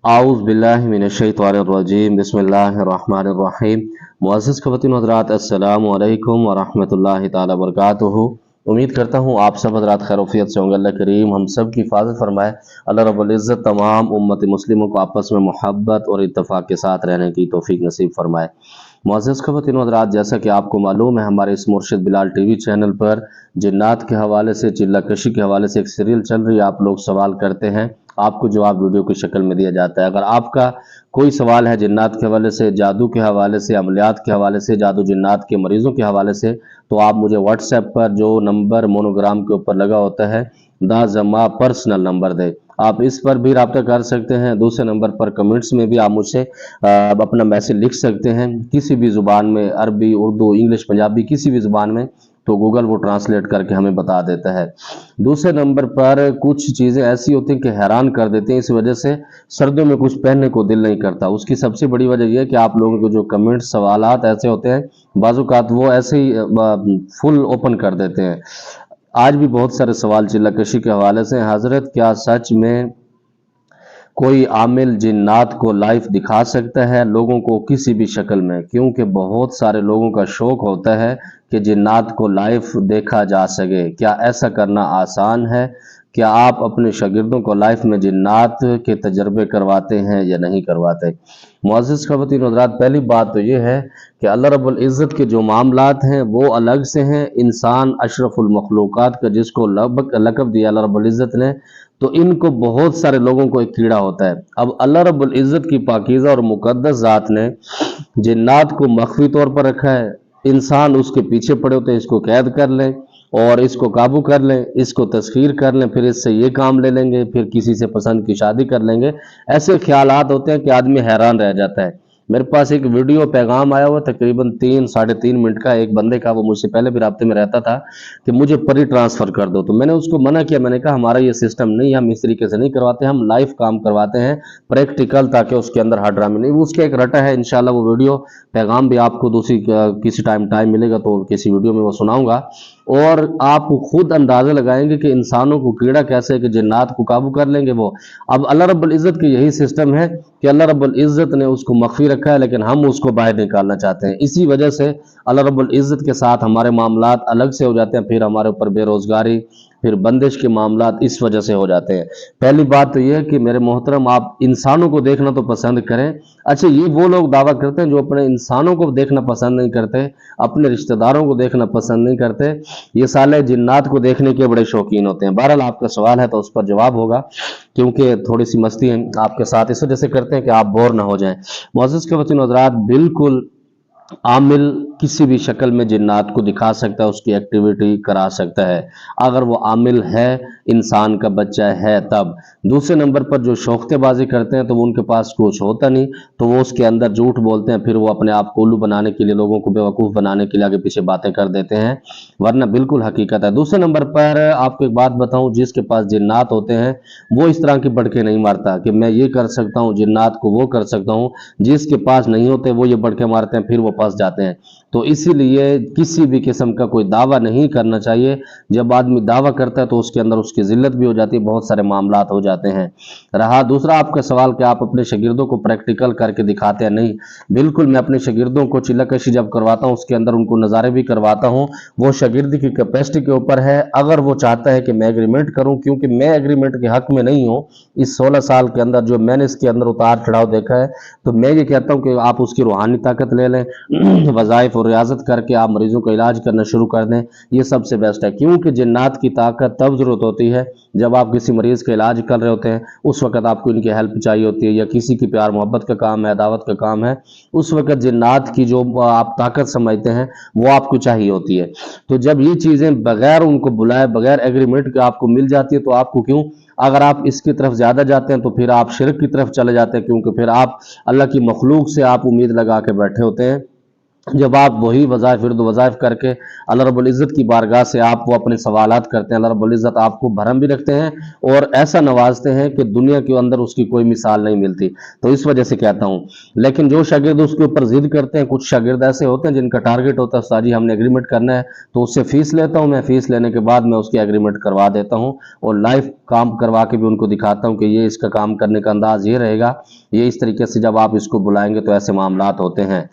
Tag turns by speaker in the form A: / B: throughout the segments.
A: आऊज़ बिल्लाहि मिनश्शैतानिर्रजीम बिस्मिल्लाहिर्रहमानिर्रहीम। मुअज़्ज़िज़ ख़वातीन व हज़रात, अस्सलामु अलैकुम व रहमतुल्लाहि तआला व बरकातुहू। उम्मीद करता हूँ आप सब हज़रात खैरियत से होंगे। अल्लाह करीम हम सब की हिफाजत फरमाए। अल्लाह रब्बुल इज़्ज़त तमाम उम्मत मुस्लिमों को आपस में मोहब्बत और इत्तफ़ाक़ के साथ रहने की तौफ़ीक नसीब फरमाए। मुअज़्ज़िज़ ख़वातीन व हज़रात, जैसा कि आपको मालूम है, हमारे इस मुर्शिद बिलाल टीवी चैनल पर जिन्नात के हवाले से, चिल्ला कशी के हवाले से एक सीरियल चल रही है। आप लोग सवाल करते हैं, आपको जवाब वीडियो की शक्ल में दिया जाता है। अगर आपका कोई सवाल है जिन्नात के हवाले से, जादू के हवाले से, अमलियात के हवाले से, जादू जिन्नात के मरीज़ों के हवाले से, तो आप मुझे व्हाट्सएप पर जो नंबर मोनोग्राम के ऊपर लगा होता है, दा जमा पर्सनल नंबर दे, आप इस पर भी रब्ता कर सकते हैं। दूसरे नंबर पर कमेंट्स में भी आप मुझसे अपना मैसेज लिख सकते हैं, किसी भी ज़ुबान में, अरबी, उर्दू, इंग्लिश, पंजाबी, किसी भी ज़ुबान में, तो गूगल वो ट्रांसलेट करके हमें बता देता है। दूसरे नंबर पर कुछ चीज़ें ऐसी होती हैं कि हैरान कर देती हैं, इस वजह से सर्दियों में कुछ पहनने को दिल नहीं करता। उसकी सबसे बड़ी वजह यह है कि आप लोगों के जो कमेंट सवालात ऐसे होते हैं, बाज़-औक़ात वो ऐसे ही फुल ओपन कर देते हैं। आज भी बहुत सारे सवाल चिल्ला कशी के हवाले से हैं। हज़रत, क्या सच में कोई आमिल जिन्नात को लाइव दिखा सकता है लोगों को किसी भी शक्ल में? क्योंकि बहुत सारे लोगों का शौक होता है कि जिन्नात को लाइव देखा जा सके। क्या ऐसा करना आसान है? क्या आप अपने शागिर्दों को लाइफ में जिन्नात के तजर्बे करवाते हैं या नहीं करवाते? मुअज़्ज़िज़ ख़वातीन व हज़रात, पहली बात तो ये है कि अल्लाह रब्बुल इज़्ज़त के जो मामलात हैं वो अलग से हैं। इंसान अशरफुल मखलूक़ात का जिसको लक़ब दिया अल्लाह रब्बुल इज़्ज़त ने, तो इनको बहुत सारे लोगों को एक कीड़ा होता है। अब अल्लाह रब्बुल इज़्ज़त की पाकीज़ा और मुक़द्दस ज़ात ने जिन्नात को मख़फ़ी तौर पर रखा है। इंसान उसके पीछे पड़े होते हैं, इसको कैद कर लें और इसको काबू कर लें, इसको तस्ख़ीर कर लें, फिर इससे ये काम ले लेंगे, फिर किसी से पसंद की शादी कर लेंगे। ऐसे ख़्यालात होते हैं कि आदमी हैरान रह जाता है। मेरे पास एक वीडियो पैगाम आया हुआ तकरीबन 3 साढ़े 3 मिनट का, एक बंदे का, वो मुझसे पहले भी राब्ते में रहता था, कि मुझे परी ट्रांसफ़र कर दो। तो मैंने उसको मना किया, मैंने कहा हमारा ये सिस्टम नहीं है, हम इस तरीके से नहीं करवाते, हम लाइव काम करवाते हैं, प्रैक्टिकल, ताकि उसके अंदर हर ड्रामे नहीं। उसका एक रटा है, इंशाल्लाह वो वीडियो पैगाम भी आपको दूसरी किसी टाइम मिलेगा तो किसी वीडियो में वो सुनाऊंगा, और आप खुद अंदाज़ा लगाएंगे कि इंसानों को कीड़ा कैसे है कि जिन्नात को काबू कर लेंगे वो। अब अल्लाह रब्बुल इज़्ज़त की यही सिस्टम है कि अल्लाह रब्बुल इज़्ज़त ने उसको मख़फ़ी रखा है, लेकिन हम उसको बाहर निकालना चाहते हैं। इसी वजह से अल्लाह रब्बुल इज़्ज़त के साथ हमारे मामलात अलग से हो जाते हैं। फिर हमारे ऊपर बेरोज़गारी, फिर बंदिश के मामलात इस वजह से हो जाते हैं। पहली बात तो यह है कि मेरे मोहतरम, आप इंसानों को देखना तो पसंद करें। अच्छा, ये वो लोग दावा करते हैं जो अपने इंसानों को देखना पसंद नहीं करते, अपने रिश्तेदारों को देखना पसंद नहीं करते, ये साले जिन्नात को देखने के बड़े शौकीन होते हैं। बहरहाल आपका सवाल है तो उस पर जवाब होगा, क्योंकि थोड़ी सी मस्ती है आपके साथ इस वजह से करते हैं कि आप बोर ना हो जाएं। मुअज़्ज़िज़ ख़वातीन व हज़रात, बिल्कुल आमिल किसी भी शक्ल में जिन्नात को दिखा सकता है, उसकी एक्टिविटी करा सकता है, अगर वो आमिल है, इंसान का बच्चा है तब। दूसरे नंबर पर जो शौख्तेबाजी करते हैं तो वो उनके पास कुछ होता नहीं, तो वो उसके अंदर झूठ बोलते हैं, फिर वो अपने आप को उल्लू बनाने के लिए, लोगों को बेवकूफ़ बनाने के लिए आगे पीछे बातें कर देते हैं, वरना बिल्कुल हकीकत है। दूसरे नंबर पर आपको एक बात बताऊं, जिसके पास जिन्नात होते हैं वो इस तरह की बड़के नहीं मारता कि मैं ये कर सकता हूँ, जिन्नात को वो कर सकता हूँ। जिसके पास नहीं होते वो ये बड़के मारते हैं, फिर वो फंस जाते हैं। तो इसीलिए किसी भी किस्म का कोई दावा नहीं करना चाहिए। जब आदमी दावा करता है तो उसके अंदर उसकी जिल्लत भी हो जाती है, बहुत सारे मामलात हो जाते हैं। रहा दूसरा आपका सवाल कि आप अपने शागिर्दों को प्रैक्टिकल करके दिखाते हैं, नहीं, बिल्कुल मैं अपने शागिर्दों को चिल्लाकशी जब करवाता हूँ उसके अंदर उनको नज़ारे भी करवाता हूँ। वो शागिर्द की कैपेसिटी के ऊपर है। अगर वो चाहता है कि मैं एग्रीमेंट करूँ, क्योंकि मैं एग्रीमेंट के हक में नहीं हूँ, इस 16 साल के अंदर जो मैंने इसके अंदर उतार चढ़ाव देखा है, तो मैं ये कहता हूँ कि आप उसकी रूहानी ताकत ले लें, वज़ाइफ और रियाजत करके आप मरीजों का इलाज करना शुरू कर दें, ये सबसे बेस्ट है। क्योंकि जिन्नात की ताकत तब ज़रूरत होती है जब आप किसी मरीज़ का इलाज कर रहे होते हैं, उस वक्त आपको इनकी हेल्प चाहिए होती है, या किसी की प्यार मोहब्बत का काम है, दावत का काम है, उस वक्त जिन्नात की जो आप ताकत समझते हैं वो आपको चाहिए होती है। तो जब ये चीज़ें बगैर उनको बुलाए, बगैर एग्रीमेंट के आपको मिल जाती है, तो आपको क्यों, अगर आप इसकी तरफ ज़्यादा जाते हैं तो फिर आप शिरक की तरफ चले जाते हैं, क्योंकि फिर आप अल्लाह की मखलूक से आप उम्मीद लगा के बैठे होते हैं। जब आप वही वज़ाइफ इर्द वज़ाइफ करके अल्लाह रब्बुल इज़्ज़त की बारगाह से आप वो अपने सवालात करते हैं, अल्लाह रब्बुल इज़्ज़त आपको भरम भी रखते हैं और ऐसा नवाजते हैं कि दुनिया के अंदर उसकी कोई मिसाल नहीं मिलती। तो इस वजह से कहता हूँ। लेकिन जो शागिर्द उसके ऊपर ज़िद करते हैं, कुछ शागिर्द ऐसे होते हैं जिनका टारगेट होता है उस्ताद जी हमने एग्रीमेंट करना है, तो उससे फ़ीस लेता हूँ मैं, फ़ीस लेने के बाद मैं उसकी एग्रीमेंट करवा देता हूँ और लाइव काम करवा के भी उनको दिखाता हूँ कि ये इसका काम करने का अंदाज़ ये रहेगा, ये इस तरीके से जब आप इसको बुलाएंगे तो ऐसे मामलात होते हैं।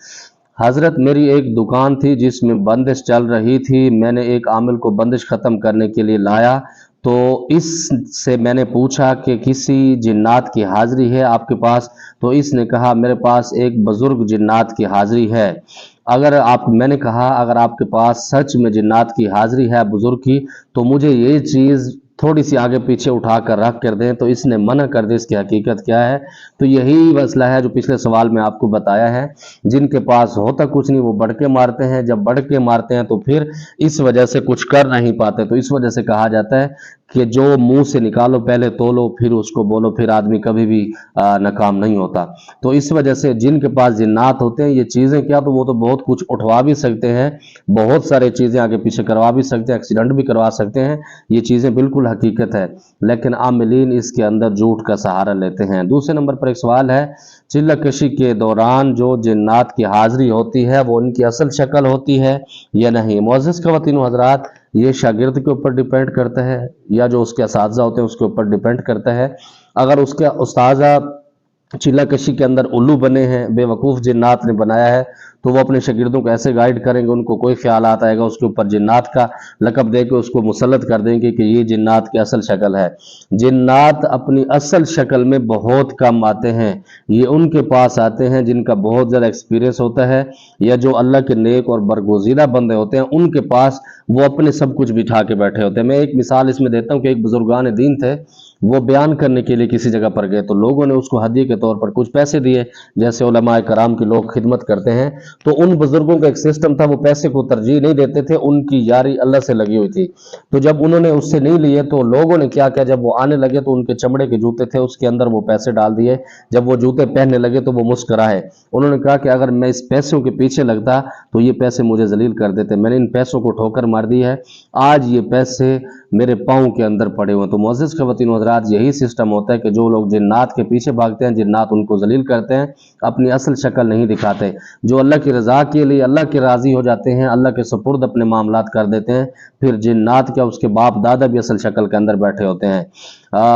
A: हजरत मेरी एक दुकान थी जिसमें बंदिश चल रही थी, मैंने एक आमिल को बंदिश ख़त्म करने के लिए लाया, तो इससे मैंने पूछा कि किसी जिन्नात की हाज़िरी है आपके पास? तो इसने कहा मेरे पास एक बुज़ुर्ग जिन्नात की हाज़िरी है। अगर आप मैंने कहा अगर आपके पास सच में जिन्नात की हाज़िरी है बुज़ुर्ग की, तो मुझे ये चीज़ थोड़ी सी आगे पीछे उठा कर रख कर दें। तो इसने मना कर दी। इसकी हकीकत क्या है? तो यही मसला है जो पिछले सवाल में आपको बताया है। जिनके पास होता कुछ नहीं वो बढ़के मारते हैं, जब बढ़के मारते हैं तो फिर इस वजह से कुछ कर नहीं पाते। तो इस वजह से कहा जाता है कि जो मुंह से निकालो पहले तोलो फिर उसको बोलो, फिर आदमी कभी भी नाकाम नहीं होता। तो इस वजह से जिनके पास जिन्नात होते हैं ये चीज़ें क्या, तो वो तो बहुत कुछ उठवा भी सकते हैं, बहुत सारे चीज़ें आगे पीछे करवा भी सकते हैं, एक्सीडेंट भी करवा सकते हैं, ये चीज़ें बिल्कुल हकीकत है। लेकिन आमिलीन इसके अंदर झूठ का सहारा लेते हैं। दूसरे नंबर पर एक सवाल है, चिल्ला कशी के दौरान जो जिन्नात की हाज़िरी होती है वो उनकी असल शक्ल होती है या नहीं? मुअज़्ज़िज़ ख़वातीन व हज़रात, ये शागिर्द के ऊपर डिपेंड करता है या जो उसके असातिज़ा होते हैं उसके ऊपर डिपेंड करता है। अगर उसके उस्ताज़ा चिल्ला कशी के अंदर उल्लू बने हैं, बेवकूफ़ जिन्नात ने बनाया है, तो वो अपने शागिर्दों को ऐसे गाइड करेंगे, उनको कोई ख्यालात आएगा उसके ऊपर जिन्नात का लक़ब दे के उसको मुसल्लत कर देंगे कि ये जिन्नात की असल शक्ल है। जिन्नात अपनी असल शक्ल में बहुत कम आते हैं, ये उनके पास आते हैं जिनका बहुत ज़्यादा एक्सपीरियंस होता है या जो अल्लाह के नेक और बरगुज़ीदा बंदे होते हैं उनके पास वो अपने सब कुछ बिठा के बैठे होते हैं। मैं एक मिसाल इसमें देता हूँ कि एक बुजुर्गान दीन थे, वो बयान करने के लिए किसी जगह पर गए, तो लोगों ने उसको हदिये के तौर पर कुछ पैसे दिए, जैसे उलमाए कराम के लोग खिदमत करते हैं। तो उन बुजुर्गों का एक सिस्टम था, वो पैसे को तरजीह नहीं देते थे, उनकी यारी अल्लाह से लगी हुई थी। तो जब उन्होंने उससे नहीं लिए तो लोगों ने क्या किया, जब वो आने लगे तो उनके चमड़े के जूते थे उसके अंदर वो पैसे डाल दिए। जब वो जूते पहनने लगे तो वो मुस्कराए। उन्होंने कहा कि अगर मैं इस पैसों के पीछे लगता तो ये पैसे मुझे जलील कर देते, मैंने इन पैसों को ठोकर मार दी है, आज ये पैसे मेरे पाँव के अंदर पड़े हुए। तो मुअज़्ज़िज़ ख़वातीन व हज़रात, यही सिस्टम होता है कि जो लोग जिन्नात के पीछे भागते हैं, जिन्नात उनको जलील करते हैं, अपनी असल शक्ल नहीं दिखाते। जो अल्लाह की रज़ा के लिए अल्लाह के राज़ी हो जाते हैं, अल्लाह के सुपुर्द अपने मामलात कर देते हैं, फिर जिन्नात क्या उसके बाप दादा भी असल शक्ल के अंदर बैठे होते हैं।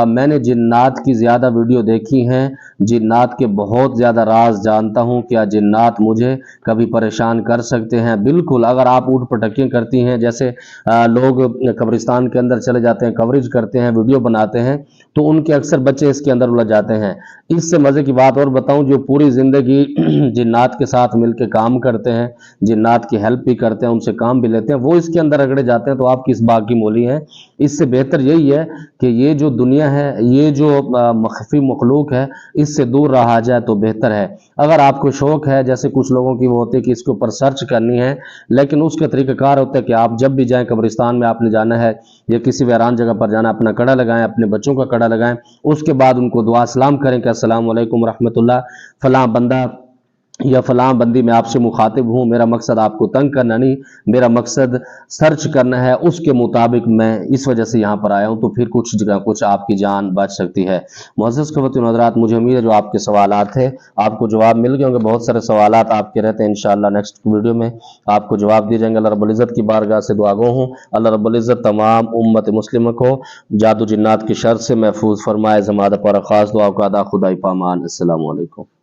A: मैंने जिन्नात की ज़्यादा वीडियो देखी हैं, जिन्नात के बहुत ज़्यादा राज जानता हूँ। क्या जिन्नात मुझे कभी परेशान कर सकते हैं? बिल्कुल, अगर आप ऊट पटकियाँ करती हैं, जैसे लोग कब्रिस्तान के अंदर चले जाते हैं, कवरेज करते हैं, वीडियो बनाते हैं, तो उनके अक्सर बच्चे इसके अंदर उलझ जाते हैं। इससे मज़े की बात और बताऊं, जो पूरी ज़िंदगी जिन्नात के साथ मिलकर काम करते हैं, जिन्नात की हेल्प भी करते हैं, उनसे काम भी लेते हैं, वो इसके अंदर रगड़े जाते हैं, तो आप किस बाग की मूली हैं? इससे बेहतर यही है कि ये जो दुनिया है, ये जो मख्फी मखलूक है, इससे दूर रहा जाए तो बेहतर है। अगर आपको शौक है, जैसे कुछ लोगों की वो होती है कि इसके ऊपर सर्च करनी है, लेकिन उसका तरीक़ाकार होता है कि आप जब भी जाएं कब्रिस्तान में आपने जाना है या किसी वीरान जगह पर जाना, अपना कड़ा लगाएं, अपने बच्चों का कड़ा लगाएं, उसके बाद उनको दुआ सलाम करें कि अस्सलाम वालेकुम रहमतुल्लाह, फलां बंदा या फलां बंदी मैं आपसे मुखातिब हूँ, मेरा मकसद आपको तंग करना नहीं, मेरा मकसद सर्च करना है, उसके मुताबिक मैं इस वजह से यहाँ पर आया हूँ, तो फिर कुछ जगह कुछ आपकी जान बच सकती है। मुअज़्ज़िज़ ख़वातीन व हज़रात, मुझे उम्मीद है जो आपके सवालात थे आपको जवाब मिल गए होंगे। बहुत सारे सवालात आपके रहते हैं, इंशाअल्लाह नेक्स्ट वीडियो में आपको जवाब दिए जाएंगे। अल्लाह रब्बुल इज़्ज़त की बारगाह से दुआ गो हूँ, अल्लाह रब्बुल इज़्ज़त तमाम उम्मत मुस्लिम को जादू जिन्नात की शर से महफूज फरमाए। ज़मादा पर ख़ास दुआ का अदा खुदा पामान। अस्सलामु अलैकुम।